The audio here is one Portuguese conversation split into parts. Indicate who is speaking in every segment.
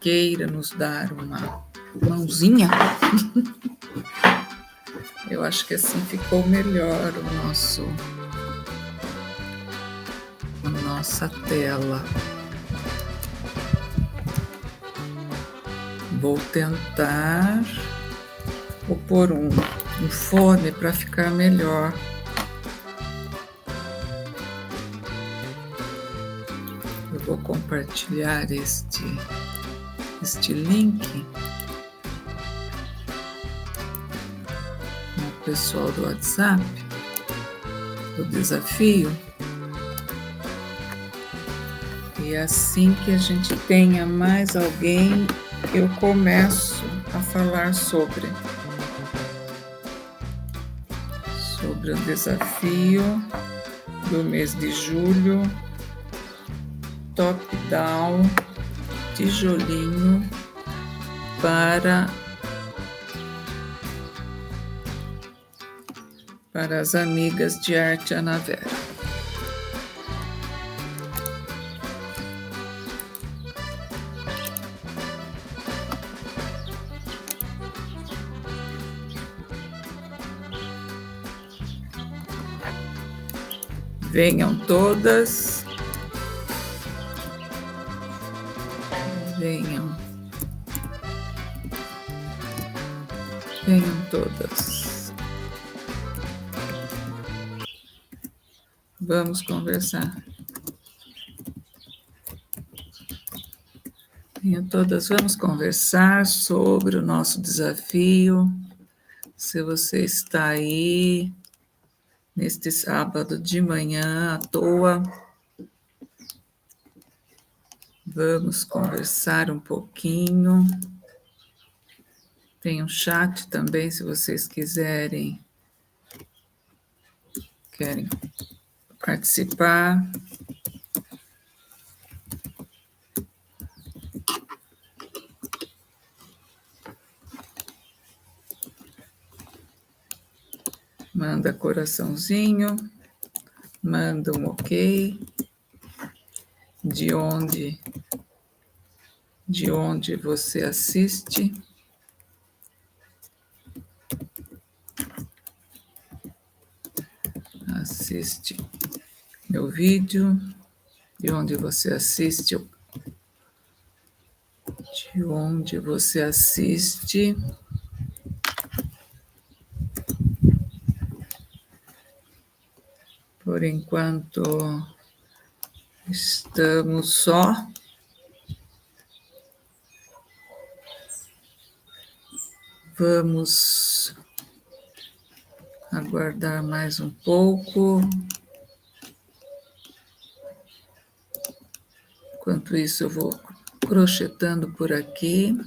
Speaker 1: queira nos dar uma mãozinha. Eu acho que assim ficou melhor a nossa tela. Vou tentar pôr um fone para ficar melhor. Eu vou compartilhar este link com o pessoal do WhatsApp, do desafio. E assim que a gente tenha mais alguém, eu começo a falar sobre o desafio do mês de julho, top-down, tijolinho para as amigas de arte Ana Vera. Venham todas. Venham todas. Vamos conversar. Venham todas, vamos conversar sobre o nosso desafio. Se você está aí neste sábado de manhã à toa, vamos conversar um pouquinho. Tem um chat também, se vocês querem participar. Manda coraçãozinho, manda um ok. De onde você assiste. Assiste meu vídeo, de onde você assiste, Por enquanto, estamos só. Vamos aguardar mais um pouco. Enquanto isso, eu vou crochetando por aqui.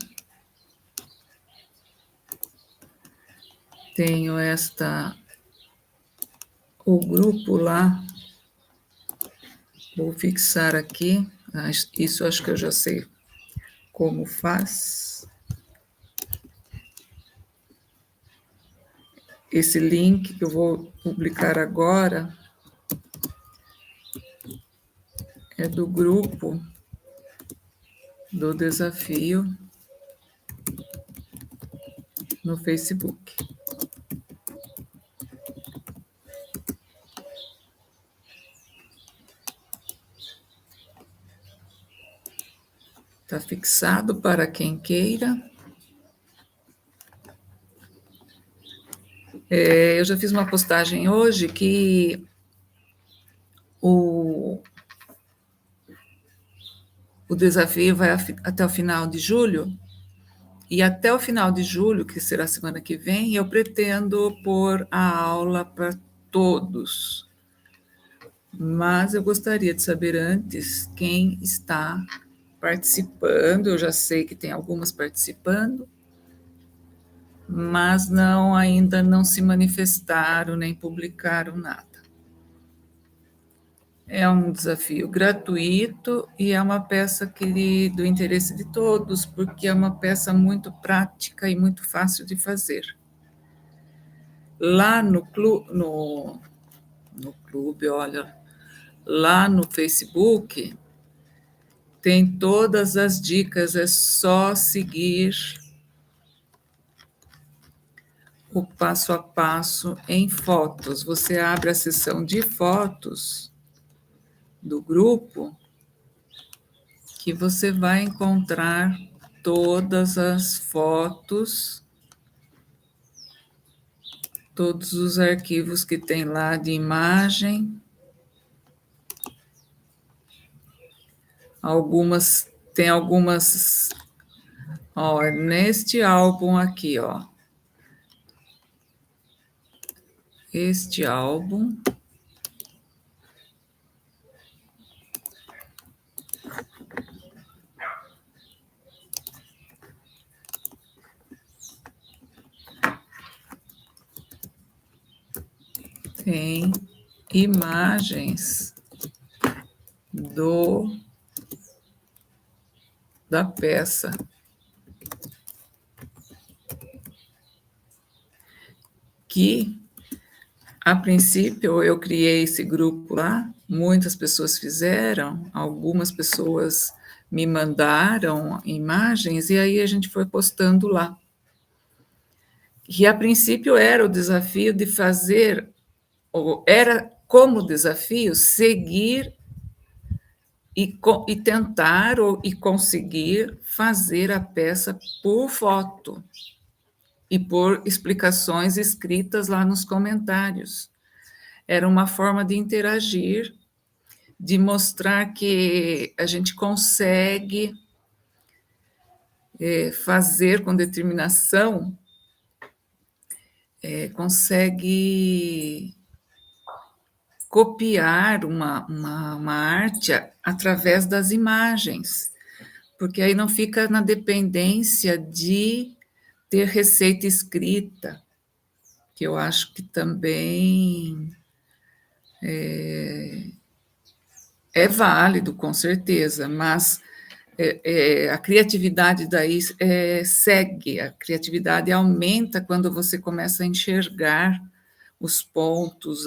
Speaker 1: Tenho o grupo lá. Vou fixar aqui. Isso acho que eu já sei como faz. Esse link que eu vou publicar agora é do grupo do desafio no Facebook. Está fixado para quem queira. Eu já fiz uma postagem hoje que o desafio vai até o final de julho, e até o final de julho, que será semana que vem, eu pretendo pôr a aula para todos. Mas eu gostaria de saber antes quem está participando. Eu já sei que tem algumas participando, mas ainda não se manifestaram nem publicaram nada. É um desafio gratuito e é uma peça do interesse de todos, porque é uma peça muito prática e muito fácil de fazer. Lá no clube, olha, lá no Facebook, Tem todas as dicas, é só seguir o passo a passo em fotos. Você abre a seção de fotos do grupo, que você vai encontrar todas as fotos, todos os arquivos que tem lá de imagem. Tem algumas, ó, neste álbum aqui, ó. Este álbum tem imagens da peça. Que, a princípio, eu criei esse grupo lá, muitas pessoas fizeram, algumas pessoas me mandaram imagens, e aí a gente foi postando lá. E, a princípio, era o desafio de fazer, era como desafio seguir e tentar e conseguir fazer a peça por foto e por explicações escritas lá nos comentários. Era uma forma de interagir, de mostrar que a gente consegue fazer com determinação, consegue copiar uma arte através das imagens, porque aí não fica na dependência de ter receita escrita, que eu acho que também é válido, com certeza, mas a criatividade daí segue, a criatividade aumenta quando você começa a enxergar os pontos,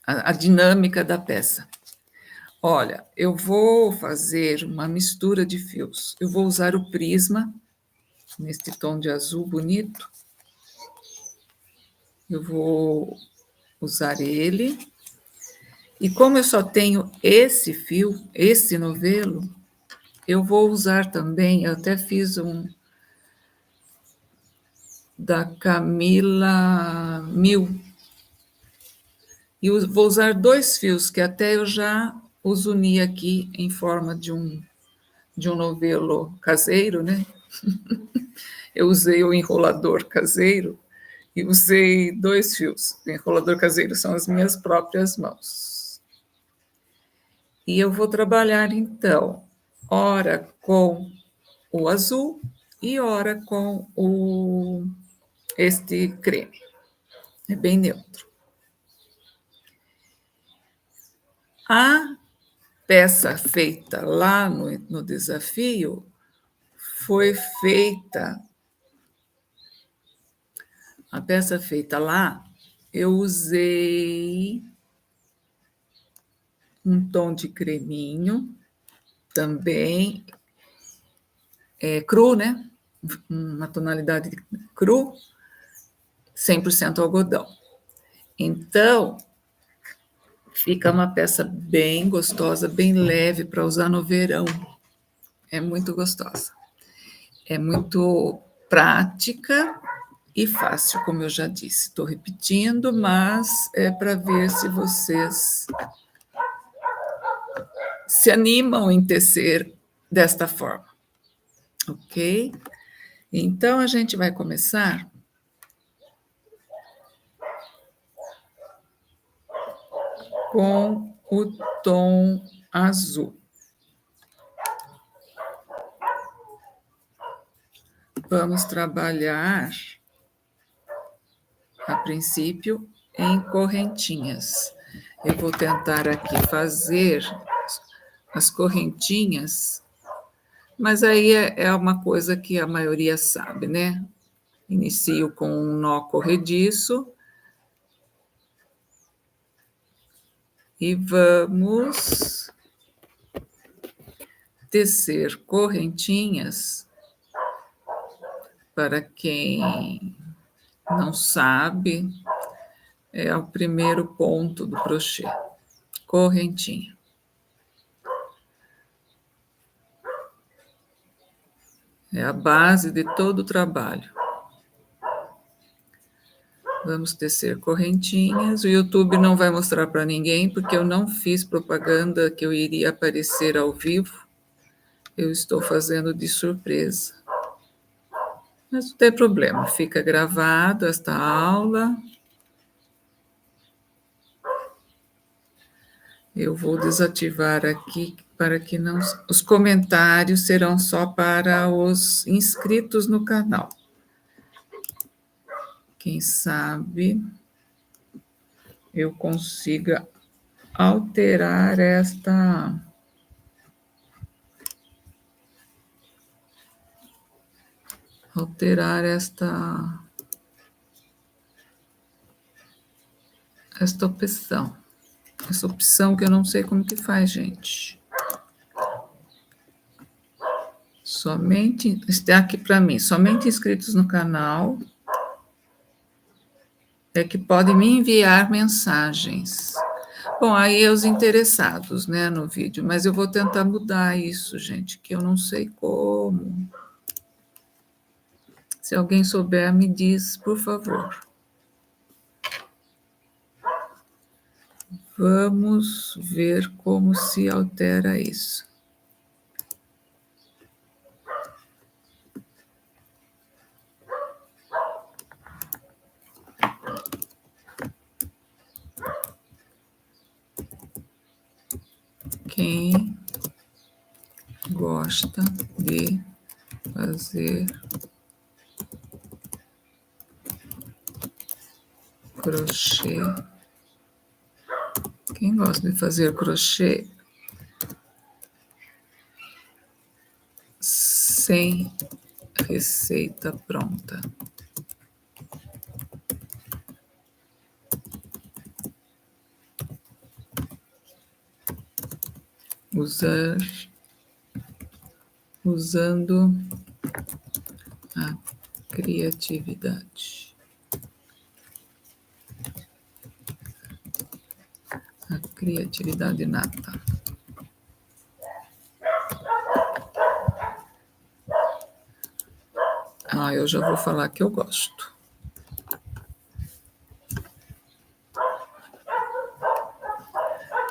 Speaker 1: a dinâmica da peça. Olha, eu vou fazer uma mistura de fios. Eu vou usar o prisma, neste tom de azul bonito. Eu vou usar ele. E como eu só tenho esse fio, esse novelo, eu vou usar também, eu até fiz um da Camila Mil. E vou usar 2 fios, que até eu já os uni aqui em forma de um novelo caseiro, né? Eu usei o enrolador caseiro e usei 2 fios. O enrolador caseiro são as minhas próprias mãos. E eu vou trabalhar, então, ora com o azul e ora com este creme. É bem neutro. A peça feita lá no desafio foi feita. A peça feita lá, eu usei um tom de creminho, também cru, né? Uma tonalidade cru, 100% algodão. Então, fica uma peça bem gostosa, bem leve para usar no verão. É muito gostosa. É muito prática e fácil, como eu já disse. Estou repetindo, mas é para ver se vocês se animam em tecer desta forma. Ok? Então, a gente vai começar com o tom azul. Vamos trabalhar, a princípio, em correntinhas. Eu vou tentar aqui fazer as correntinhas, mas aí é uma coisa que a maioria sabe, né? Inicio com um nó corrediço E vamos tecer correntinhas. Para quem não sabe, é o primeiro ponto do crochê, correntinha. É a base de todo o trabalho. Vamos tecer correntinhas. O YouTube não vai mostrar para ninguém, porque eu não fiz propaganda que eu iria aparecer ao vivo. Eu estou fazendo de surpresa. Mas não tem problema, fica gravado esta aula. Eu vou desativar aqui para que não. Os comentários serão só para os inscritos no canal. Quem sabe eu consiga alterar esta opção. Essa opção que eu não sei como que faz, gente. Somente, está aqui para mim, somente inscritos no canal é que podem me enviar mensagens. Bom, aí é os interessados, né, no vídeo, mas eu vou tentar mudar isso, gente, que eu não sei como. Se alguém souber, me diz, por favor. Vamos ver como se altera isso. Quem gosta de fazer crochê? Quem gosta de fazer crochê sem receita pronta? Usando a criatividade. A criatividade nata. Eu já vou falar que eu gosto.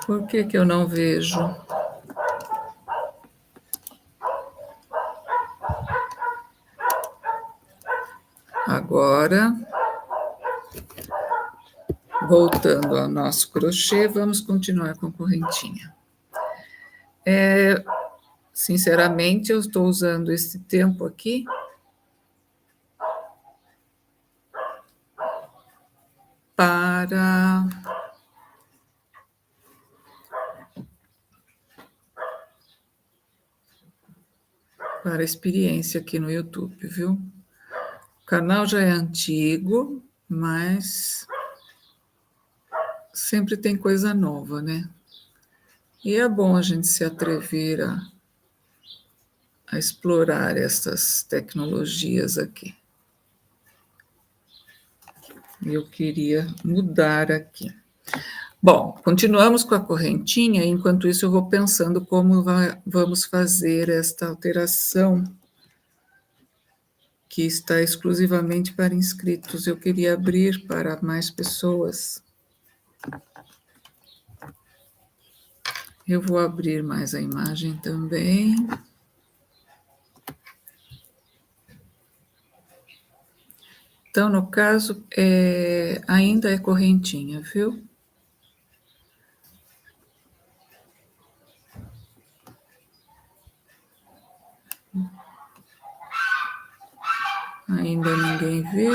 Speaker 1: Por que que eu não vejo? Agora, voltando ao nosso crochê, vamos continuar com a correntinha. Sinceramente, eu estou usando esse tempo aqui para a experiência aqui no YouTube, viu? O canal já é antigo, mas sempre tem coisa nova, né? E é bom a gente se atrever a explorar essas tecnologias aqui. Eu queria mudar aqui. Bom, continuamos com a correntinha, enquanto isso eu vou pensando como vamos fazer esta alteração que está exclusivamente para inscritos. Eu queria abrir para mais pessoas. Eu vou abrir mais a imagem também. Então, no caso, ainda é correntinha, viu? Ainda ninguém viu.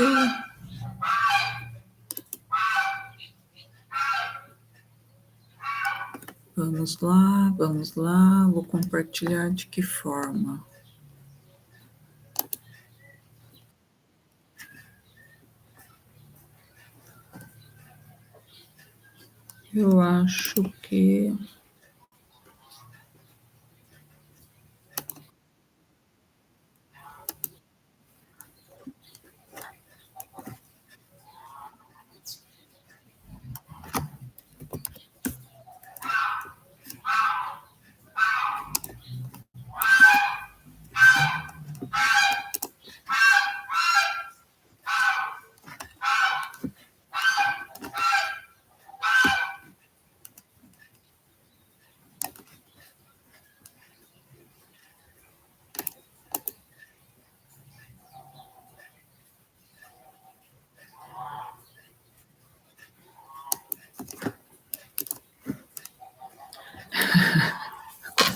Speaker 1: Vamos lá, vamos lá. Vou compartilhar de que forma? Eu acho que...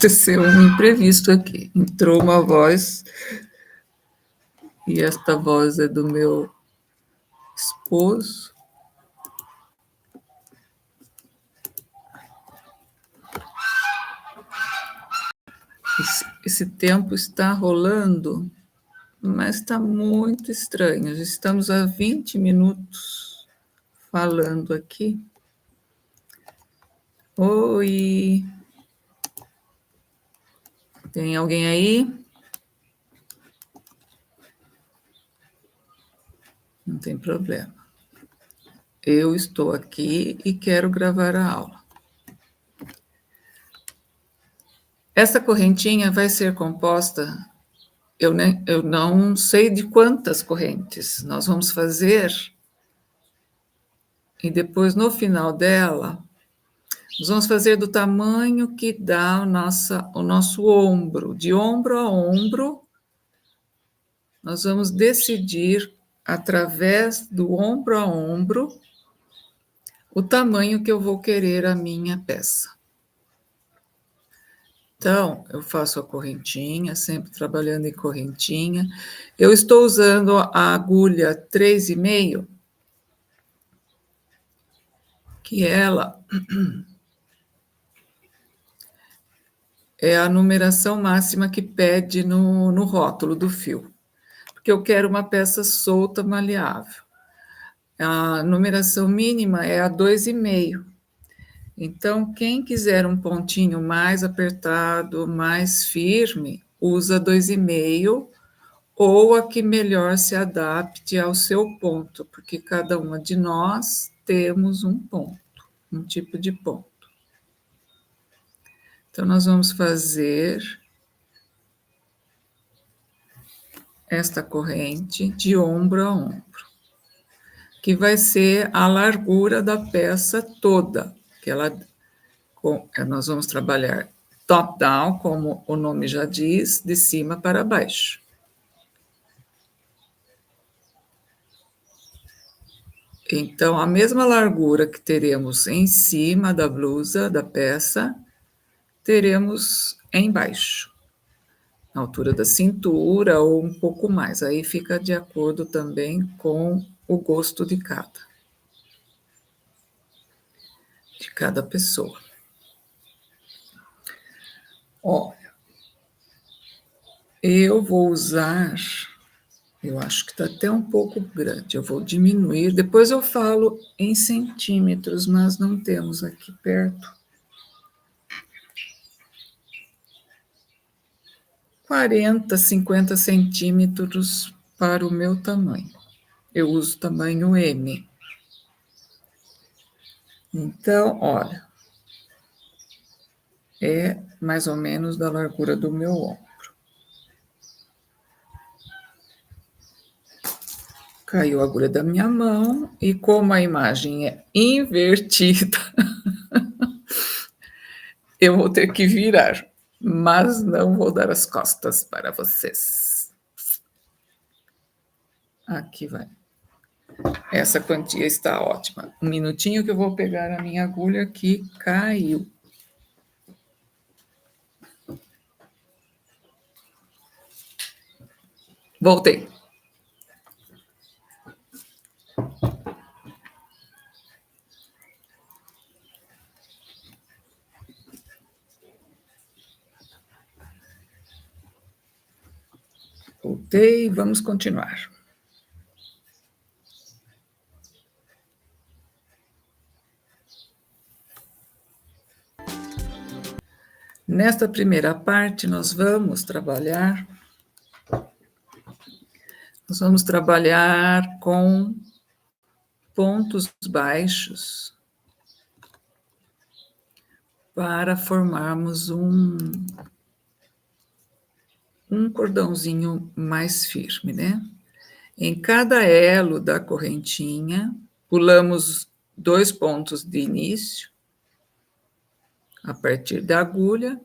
Speaker 1: Aconteceu um imprevisto aqui. Entrou uma voz, e esta voz é do meu esposo. Esse tempo está rolando, mas está muito estranho. Já estamos há 20 minutos falando aqui. Oi! Tem alguém aí? Não tem problema. Eu estou aqui e quero gravar a aula. Essa correntinha vai ser composta, eu não sei de quantas correntes nós vamos fazer, e depois, no final dela, nós vamos fazer do tamanho que dá o nosso ombro. De ombro a ombro, nós vamos decidir, através do ombro a ombro, o tamanho que eu vou querer a minha peça. Então, eu faço a correntinha, sempre trabalhando em correntinha. Eu estou usando a agulha 3,5, que ela é a numeração máxima que pede no rótulo do fio, porque eu quero uma peça solta, maleável. A numeração mínima é a 2,5. Então, quem quiser um pontinho mais apertado, mais firme, usa 2,5, ou a que melhor se adapte ao seu ponto, porque cada uma de nós temos um ponto, um tipo de ponto. Então, nós vamos fazer esta corrente de ombro a ombro, que vai ser a largura da peça toda, que nós vamos trabalhar top-down, como o nome já diz, de cima para baixo. Então, a mesma largura que teremos em cima da blusa, da peça, teremos embaixo, na altura da cintura ou um pouco mais. Aí fica de acordo também com o gosto de cada pessoa. Olha, eu vou usar, eu acho que está até um pouco grande, eu vou diminuir, depois eu falo em centímetros, mas não temos aqui perto. 40, 50 centímetros para o meu tamanho. Eu uso tamanho M. Então, olha, é mais ou menos da largura do meu ombro. Caiu a agulha da minha mão, e como a imagem é invertida, eu vou ter que virar, mas não vou dar as costas para vocês. Aqui vai. Essa quantia está ótima. Um minutinho que eu vou pegar a minha agulha que caiu. Voltei. Voltei, vamos continuar. Nesta primeira parte, nós vamos trabalhar com pontos baixos para formarmos um cordãozinho mais firme, né? Em cada elo da correntinha, pulamos 2 pontos de início, a partir da agulha.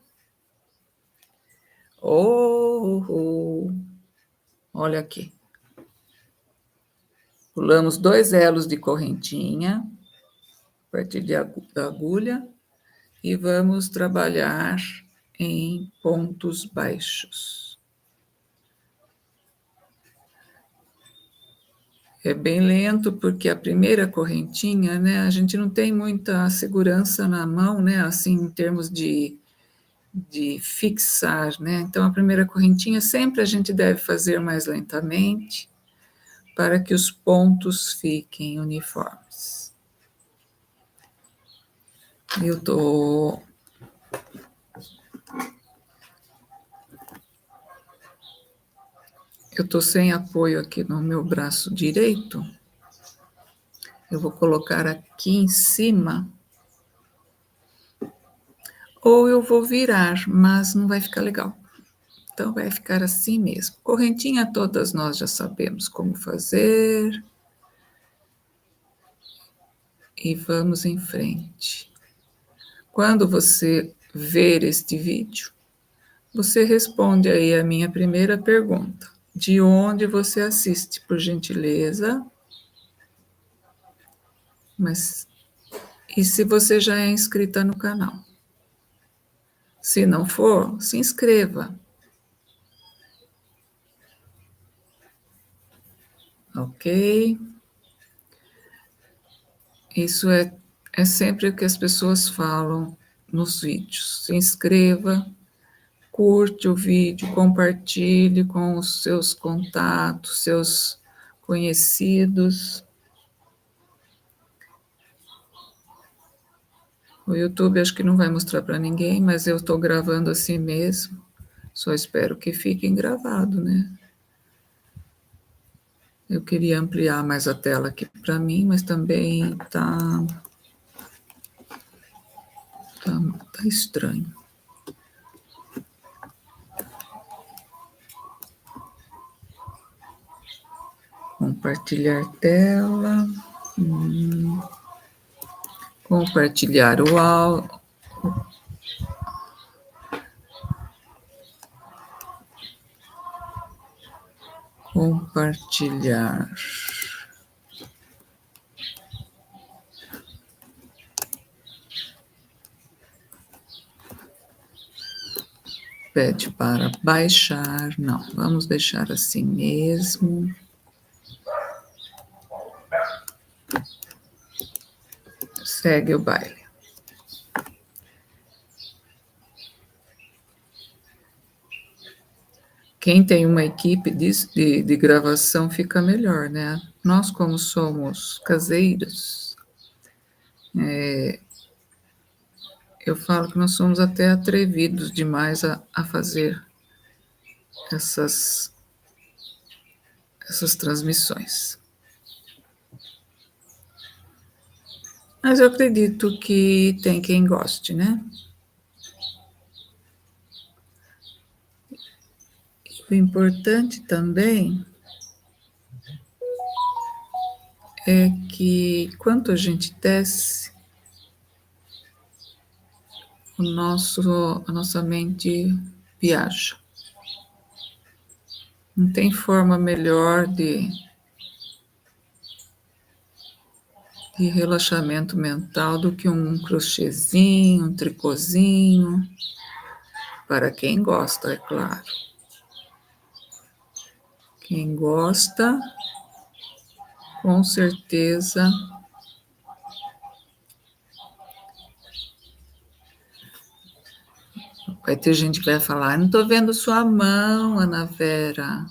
Speaker 1: Olha aqui. Pulamos 2 elos de correntinha, a partir da agulha, e vamos trabalhar em pontos baixos. É bem lento, porque a primeira correntinha, né, a gente não tem muita segurança na mão, né, assim, em termos de fixar, né? Então, a primeira correntinha sempre a gente deve fazer mais lentamente, para que os pontos fiquem uniformes. Eu tô sem apoio aqui no meu braço direito. Eu vou colocar aqui em cima, ou eu vou virar, mas não vai ficar legal. Então, vai ficar assim mesmo. Correntinha, todas nós já sabemos como fazer. E vamos em frente. Quando você ver este vídeo, você responde aí a minha primeira pergunta. De onde você assiste, por gentileza? E se você já é inscrita no canal? Se não for, se inscreva. Ok? Isso é sempre o que as pessoas falam nos vídeos. Se inscreva, curte o vídeo, compartilhe com os seus contatos, seus conhecidos. O YouTube acho que não vai mostrar para ninguém, mas eu estou gravando assim mesmo. Só espero que fiquem gravado, né? Eu queria ampliar mais a tela aqui para mim, mas também tá estranho. Compartilhar tela. Compartilhar o áudio. Compartilhar. Pede para baixar. Não, vamos deixar assim mesmo. Segue o baile. Quem tem uma equipe de gravação fica melhor, né? Nós, como somos caseiros, eu falo que nós somos até atrevidos demais a fazer essas transmissões. Mas eu acredito que tem quem goste, né? O importante também é que, quanto a gente desce, a nossa mente viaja. Não tem forma melhor de relaxamento mental do que um crochêzinho, um tricôzinho, para quem gosta, é claro. Quem gosta, com certeza vai ter gente que vai falar: não estou vendo sua mão, Ana Vera.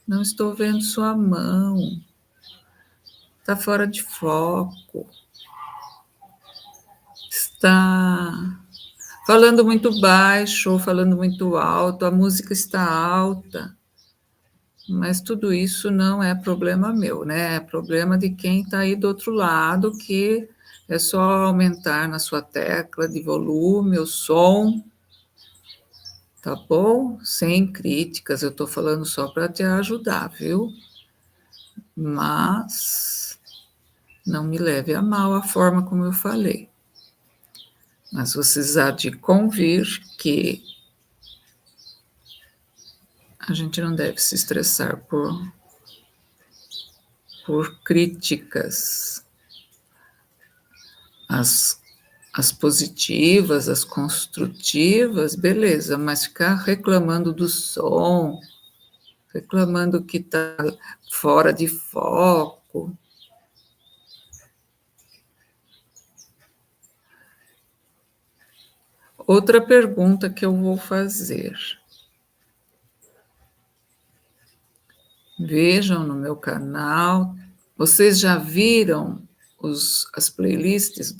Speaker 1: Não estou vendo sua mão. Está fora de foco. Está falando muito baixo ou falando muito alto, a música está alta, mas tudo isso não é problema meu, né? É problema de quem está aí do outro lado, que é só aumentar na sua tecla de volume, o som, tá bom? Sem críticas, eu estou falando só para te ajudar, viu? Mas não me leve a mal a forma como eu falei. Mas vocês há de convir que a gente não deve se estressar por críticas. As positivas, as construtivas, beleza, mas ficar reclamando do som, reclamando que está fora de foco. Outra pergunta que eu vou fazer. Vejam no meu canal. Vocês já viram as playlists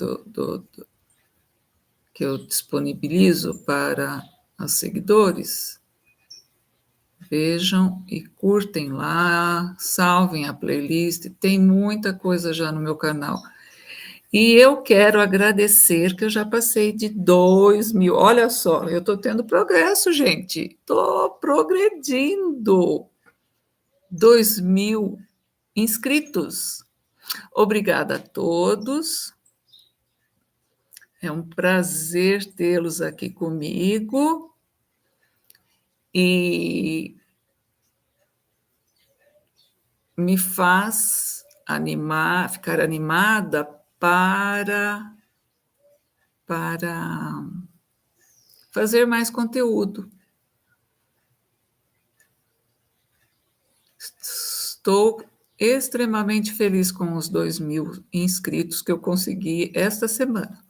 Speaker 1: que eu disponibilizo para os seguidores? Vejam e curtem lá, salvem a playlist, tem muita coisa já no meu canal. E eu quero agradecer que eu já passei de 2.000. Olha só, eu estou tendo progresso, gente. Estou progredindo. 2.000 inscritos. Obrigada a todos. É um prazer tê-los aqui comigo. E me faz ficar animada para fazer mais conteúdo. Estou extremamente feliz com os 2.000 inscritos que eu consegui esta semana.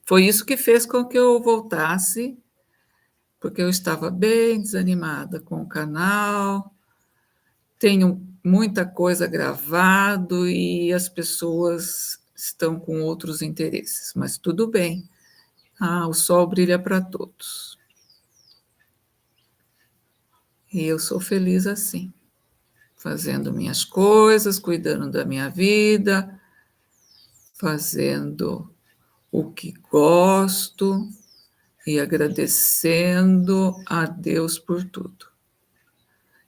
Speaker 1: Foi isso que fez com que eu voltasse, porque eu estava bem desanimada com o canal, tenho muita coisa gravado e as pessoas estão com outros interesses, mas tudo bem. O sol brilha para todos. E eu sou feliz assim, fazendo minhas coisas, cuidando da minha vida, fazendo o que gosto e agradecendo a Deus por tudo.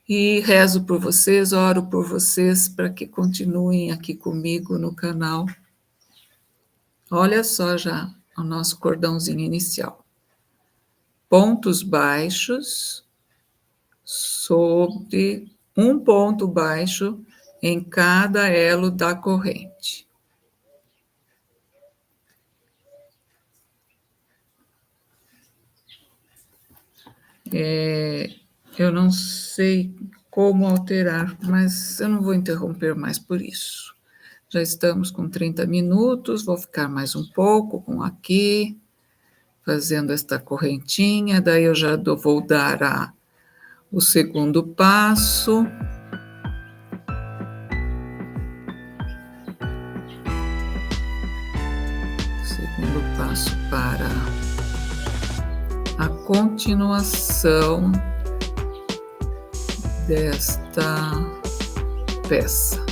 Speaker 1: E rezo por vocês, oro por vocês para que continuem aqui comigo no canal. Olha só já o nosso cordãozinho inicial. Pontos baixos sobre um ponto baixo em cada elo da corrente. Eu não sei como alterar, mas eu não vou interromper mais por isso. Já estamos com 30 minutos, vou ficar mais um pouco com aqui, fazendo esta correntinha, daí eu já vou dar o segundo passo. Segundo passo para a continuação desta peça.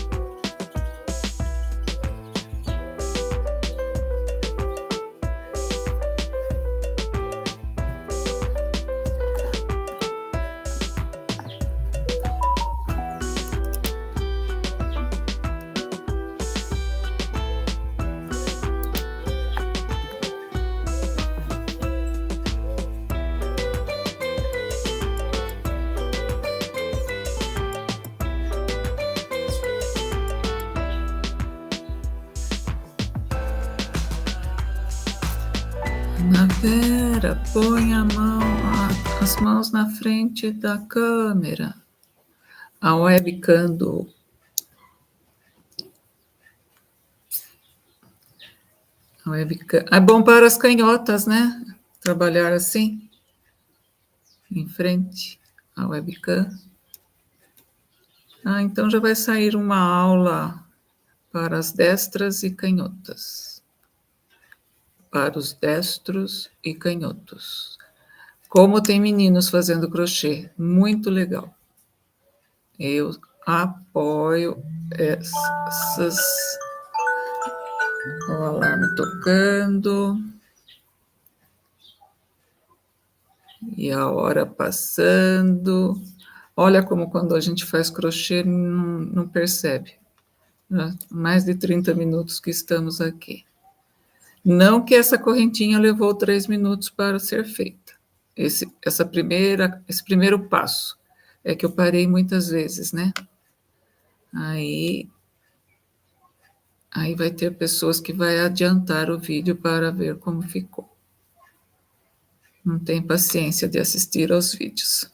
Speaker 1: Ana Vera, põe as mãos na frente da câmera. A webcam é bom para as canhotas, né? Trabalhar assim, em frente à webcam. Então já vai sair uma aula para as destras e canhotas. para os destros e canhotos. Como tem meninos fazendo crochê, muito legal. Eu apoio essas. O alarme tocando. E a hora passando. Olha como quando a gente faz crochê não percebe. Né? Mais de 30 minutos que estamos aqui. Não que essa correntinha levou 3 minutos para ser feita. Esse primeiro passo é que eu parei muitas vezes, né? Aí vai ter pessoas que vai adiantar o vídeo para ver como ficou. Não tem paciência de assistir aos vídeos.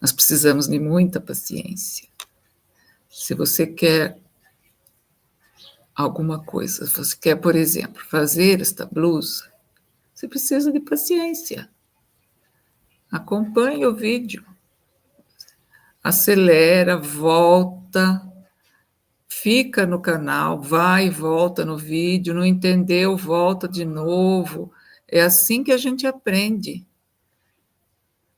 Speaker 1: Nós precisamos de muita paciência. Se você quer alguma coisa, você quer, por exemplo, fazer esta blusa, você precisa de paciência. Acompanhe o vídeo. Acelera, volta, fica no canal, vai e volta no vídeo, não entendeu, volta de novo. É assim que a gente aprende.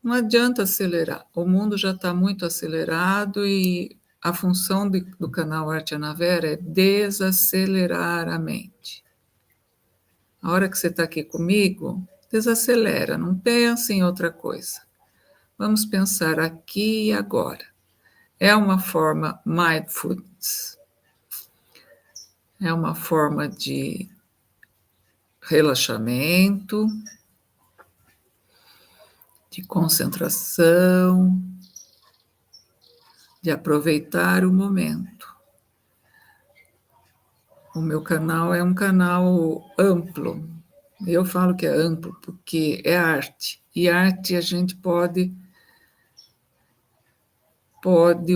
Speaker 1: Não adianta acelerar. O mundo já está muito acelerado e a função do canal Arte Anavera é desacelerar a mente. A hora que você está aqui comigo, desacelera, não pensa em outra coisa. Vamos pensar aqui e agora. É uma forma mindfulness. É uma forma de relaxamento, de concentração, de aproveitar o momento. O meu canal é um canal amplo. Eu falo que é amplo porque é arte. E arte a gente pode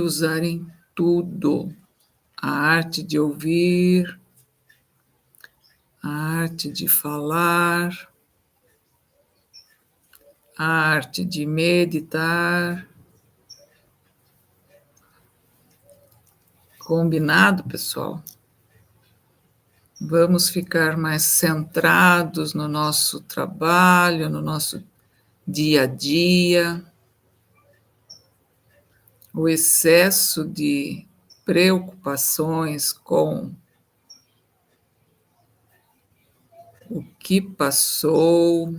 Speaker 1: usar em tudo. A arte de ouvir, a arte de falar, a arte de meditar. Combinado, pessoal? Vamos ficar mais centrados no nosso trabalho, no nosso dia a dia. O excesso de preocupações com o que passou,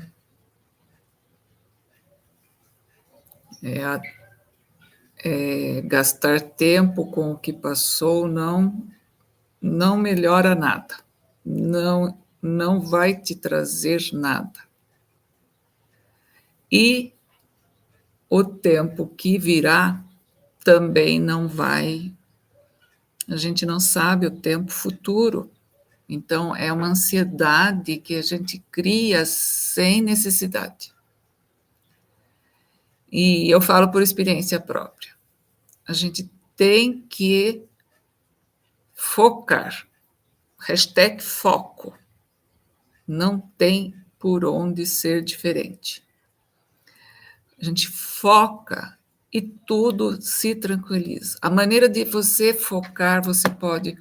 Speaker 1: gastar tempo com o que passou não melhora nada, não vai te trazer nada. E o tempo que virá também não vai, a gente não sabe o tempo futuro. Então, é uma ansiedade que a gente cria sem necessidade. E eu falo por experiência própria. A gente tem que focar. #foco. Não tem por onde ser diferente. A gente foca e tudo se tranquiliza. A maneira de você focar, você pode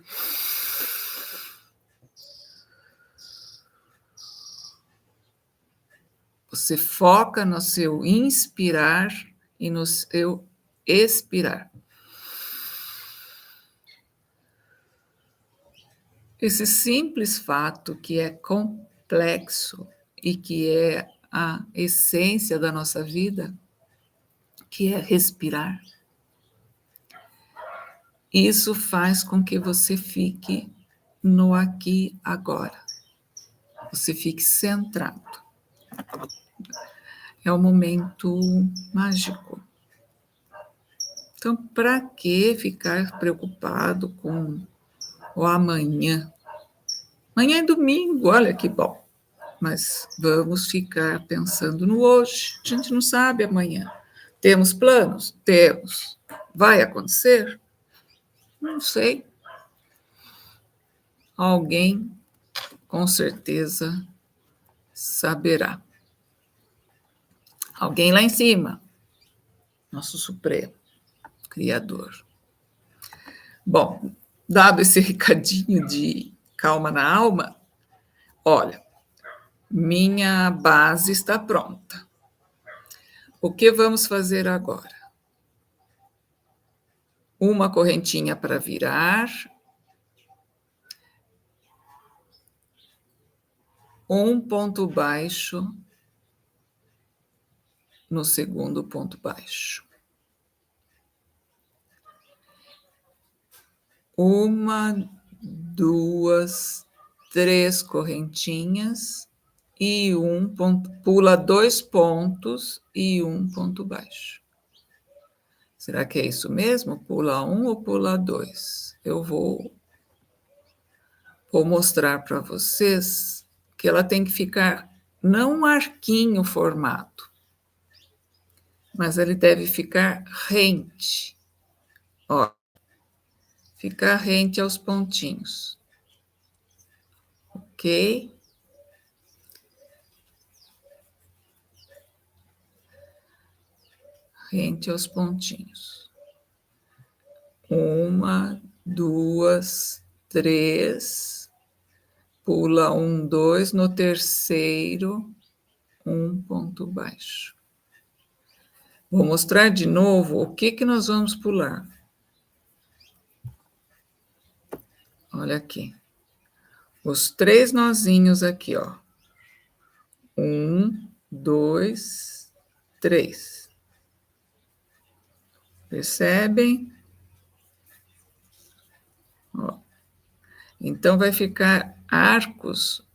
Speaker 1: Você foca no seu inspirar e no seu expirar. Esse simples fato que é complexo e que é a essência da nossa vida, que é respirar, isso faz com que você fique no aqui agora. Você fique centrado. É um momento mágico. Então, para que ficar preocupado com o amanhã? Amanhã é domingo, olha que bom. Mas vamos ficar pensando no hoje. A gente não sabe amanhã. Temos planos? Temos. Vai acontecer? Não sei. Alguém, com certeza, saberá. Alguém lá em cima, nosso Supremo, Criador. Bom, dado esse recadinho de calma na alma, Olha, minha base está pronta. O que vamos fazer agora? Uma correntinha para virar, um ponto baixo no segundo ponto baixo. Uma, duas, três correntinhas e um ponto, pula 2 pontos e um ponto baixo. Será que é isso mesmo? Pula 1 ou pula 2? Eu vou mostrar para vocês que ela tem que ficar não um arquinho formado, mas ele deve ficar rente. Ó, ficar rente aos pontinhos. Ok? Rente aos pontinhos. Uma, duas, três. Pula 1, 2. No terceiro, um ponto baixo. Vou mostrar de novo o que nós vamos pular. Olha aqui. Os 3 nozinhos aqui, ó. 1, 2, 3. Percebem? Ó. Então, vai ficar arcos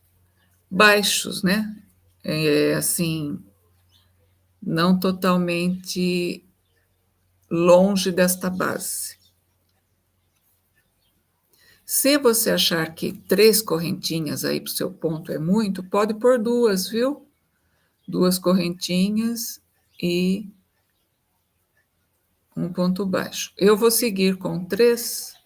Speaker 1: baixos, né? Assim, não totalmente longe desta base. Se você achar que 3 correntinhas aí para o seu ponto é muito, pode pôr 2, viu? 2 correntinhas e um ponto baixo. Eu vou seguir com 3.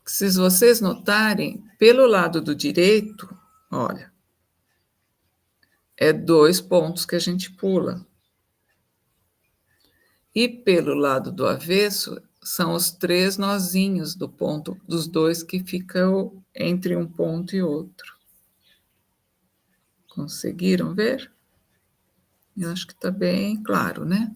Speaker 1: Se vocês notarem, pelo lado do direito, olha, é 2 pontos que a gente pula. E pelo lado do avesso, são os 3 nozinhos do ponto, dos 2 que ficam entre um ponto e outro. Conseguiram ver? Eu acho que está bem claro, né?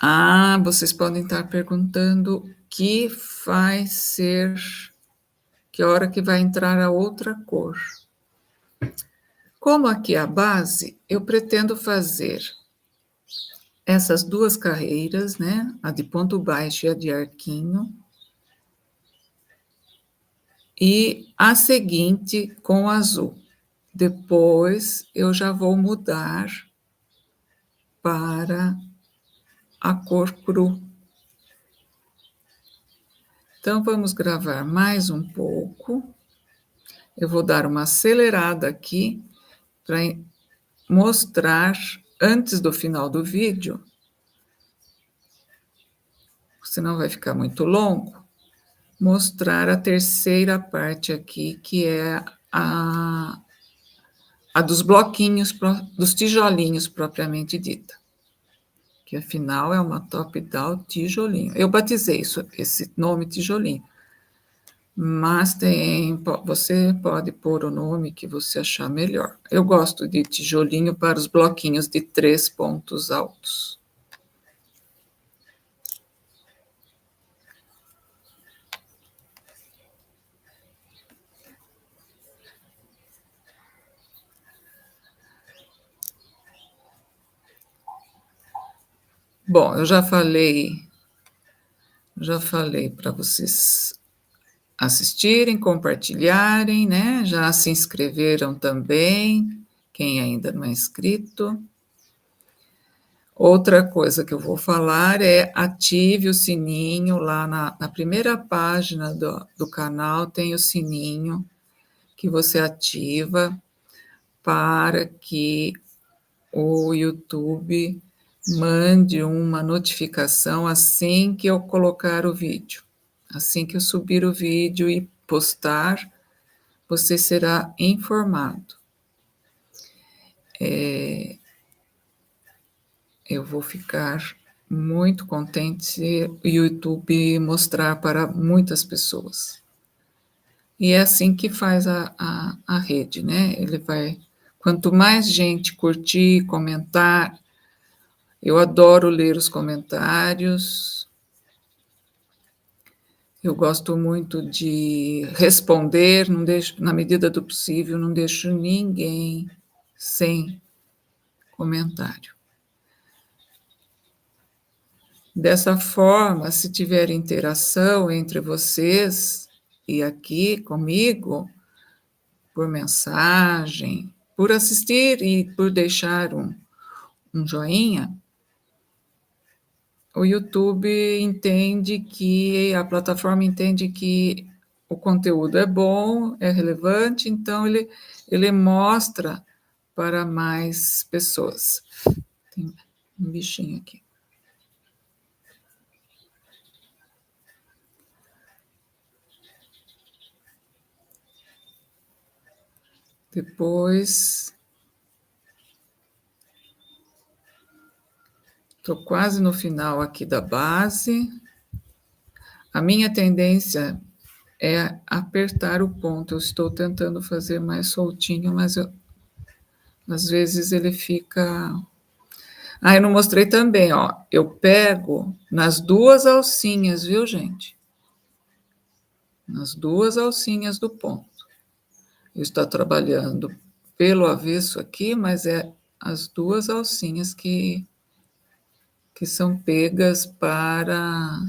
Speaker 1: Ah, vocês podem estar perguntando que vai ser, que hora que vai entrar a outra cor. Como aqui é a base, eu pretendo fazer essas 2 carreiras, né? A de ponto baixo e a de arquinho. E a seguinte com azul. Depois eu já vou mudar para a cor cru. Então, vamos gravar mais um pouco. Eu vou dar uma acelerada aqui para mostrar, antes do final do vídeo, senão vai ficar muito longo, mostrar a terceira parte aqui, que é a dos bloquinhos, dos tijolinhos propriamente dita. Que afinal é uma top-down tijolinho. Eu batizei esse nome tijolinho. Mas você pode pôr o nome que você achar melhor. Eu gosto de tijolinho para os bloquinhos de 3 pontos altos. Bom, eu já falei para vocês assistirem, compartilharem, né? Já se inscreveram também, quem ainda não é inscrito. Outra coisa que eu vou falar é ative o sininho lá na primeira página do canal, tem o sininho que você ativa para que o YouTube mande uma notificação assim que eu colocar o vídeo. Assim que eu subir o vídeo e postar, você será informado. Eu vou ficar muito contente se o YouTube mostrar para muitas pessoas. E é assim que faz a rede, né? Ele vai. Quanto mais gente curtir, comentar, eu adoro ler os comentários, eu gosto muito de responder, não deixo, na medida do possível, não deixo ninguém sem comentário. Dessa forma, se tiver interação entre vocês e aqui comigo, por mensagem, por assistir e por deixar um joinha, o YouTube entende que, a plataforma entende que o conteúdo é bom, é relevante, então ele mostra para mais pessoas. Tem um bichinho aqui. Depois, estou quase no final aqui da base. A minha tendência é apertar o ponto. Eu estou tentando fazer mais soltinho, mas às vezes ele fica. Ah, eu não mostrei também, ó. Eu pego nas duas alcinhas, viu, gente? Nas duas alcinhas do ponto. Eu estou trabalhando pelo avesso aqui, mas é as duas alcinhas que são pegas para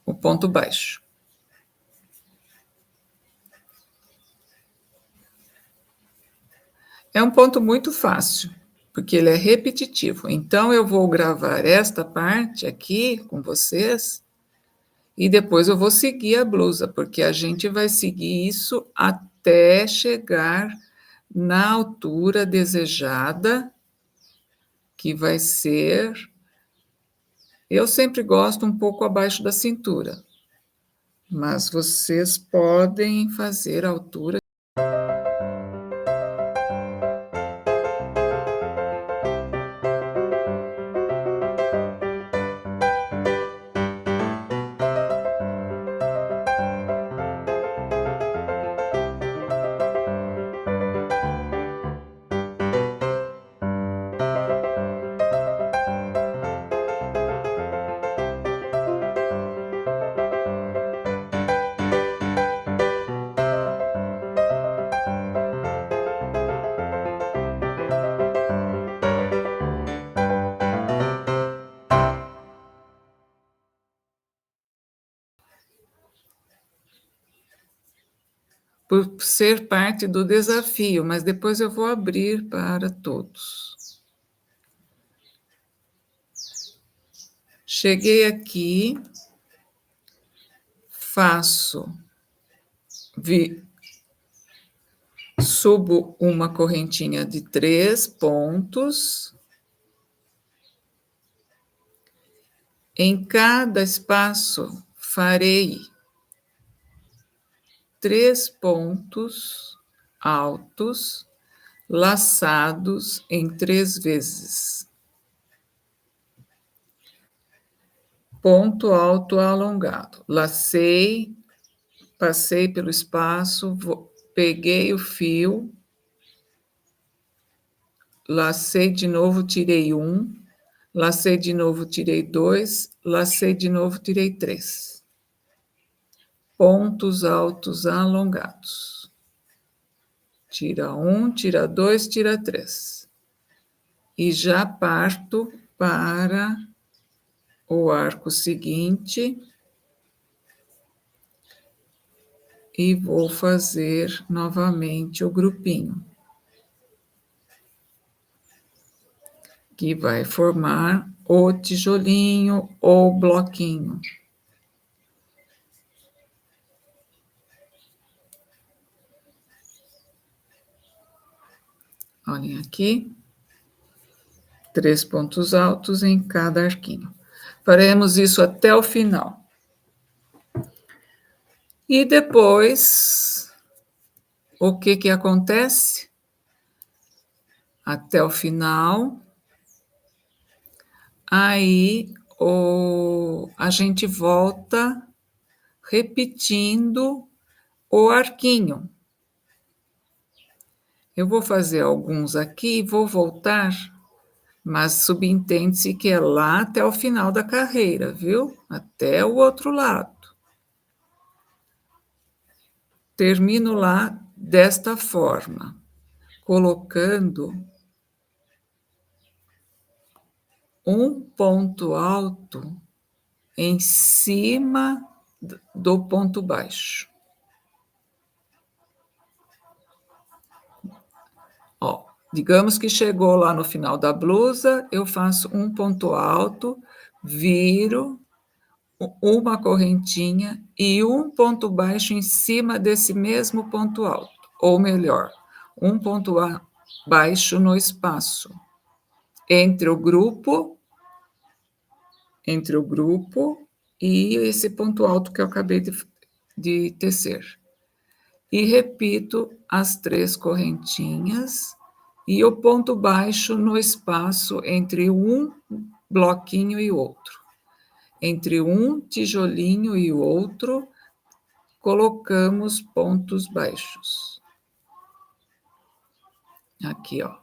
Speaker 1: o ponto baixo. É um ponto muito fácil, porque ele é repetitivo. Então, eu vou gravar esta parte aqui com vocês e depois eu vou seguir a blusa, porque a gente vai seguir isso até chegar na altura desejada, que vai ser. Eu sempre gosto um pouco abaixo da cintura, mas vocês podem fazer a altura. Por ser parte do desafio, mas depois eu vou abrir para todos. Cheguei aqui, subo uma correntinha de 3 pontos. Em cada espaço, farei 3 pontos altos, laçados em 3 vezes. Ponto alto alongado. Lacei, passei pelo espaço, peguei o fio, lacei de novo, tirei 1, lacei de novo, tirei 2, lacei de novo, tirei 3. Pontos altos alongados. Tira 1, tira 2, tira 3. E já parto para o arco seguinte e vou fazer novamente o grupinho, que vai formar o tijolinho ou bloquinho. Olhem aqui, 3 pontos altos em cada arquinho. Faremos isso até o final. E depois, o que acontece? Até o final, aí a gente volta repetindo o arquinho. Eu vou fazer alguns aqui e vou voltar, mas subentende-se que é lá até o final da carreira, viu? Até o outro lado. Termino lá desta forma, colocando um ponto alto em cima do ponto baixo. Ó, digamos que chegou lá no final da blusa, eu faço um ponto alto, viro uma correntinha e um ponto baixo em cima desse mesmo ponto alto, ou melhor, um ponto baixo no espaço entre o grupo e esse ponto alto que eu acabei de tecer. E repito as 3 correntinhas e o ponto baixo no espaço entre um bloquinho e outro. Entre um tijolinho e o outro, colocamos pontos baixos. Aqui, ó.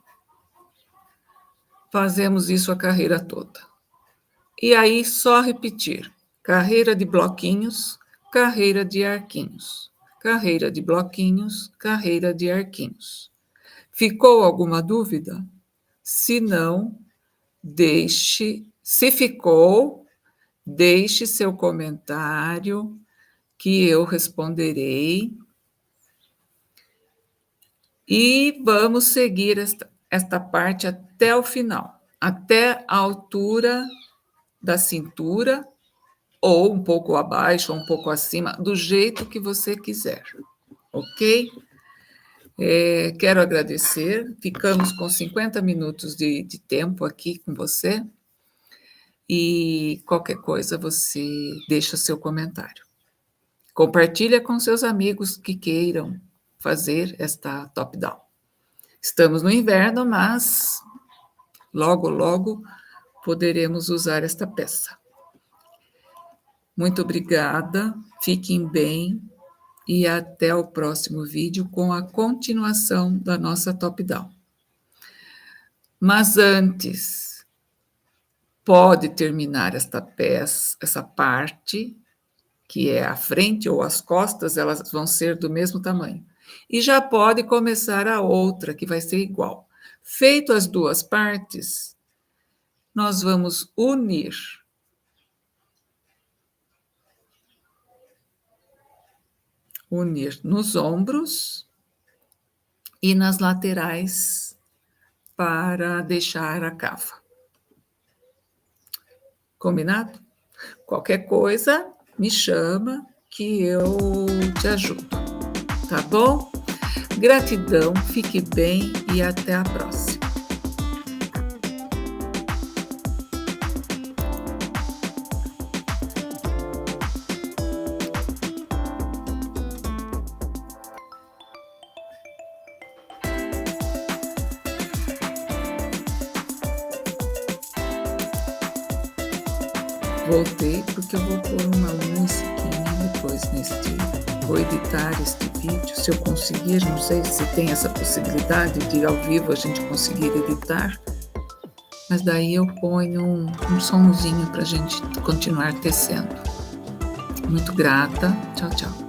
Speaker 1: Fazemos isso a carreira toda. E aí, só repetir. Carreira de bloquinhos, carreira de arquinhos. Carreira de bloquinhos, carreira de arquinhos. Ficou alguma dúvida? Se não, se ficou, deixe seu comentário que eu responderei. E vamos seguir esta parte até o final, até a altura da cintura, ou um pouco abaixo, ou um pouco acima, do jeito que você quiser, ok? Quero agradecer, ficamos com 50 minutos de tempo aqui com você, e qualquer coisa você deixa seu comentário. Compartilha com seus amigos que queiram fazer esta top-down. Estamos no inverno, mas logo, logo poderemos usar esta peça. Muito obrigada, fiquem bem e até o próximo vídeo com a continuação da nossa top-down. Mas antes, pode terminar esta peça, essa parte, que é a frente ou as costas, elas vão ser do mesmo tamanho. E já pode começar a outra, que vai ser igual. Feito as 2 partes, nós vamos unir nos ombros e nas laterais para deixar a cava. Combinado? Qualquer coisa, me chama que eu te ajudo, tá bom? Gratidão, fique bem e até a próxima. Voltei porque eu vou pôr uma musiquinha depois vou editar este vídeo, se eu conseguir, não sei se tem essa possibilidade de ao vivo a gente conseguir editar, mas daí eu ponho um sonzinho para a gente continuar tecendo. Muito grata, tchau, tchau.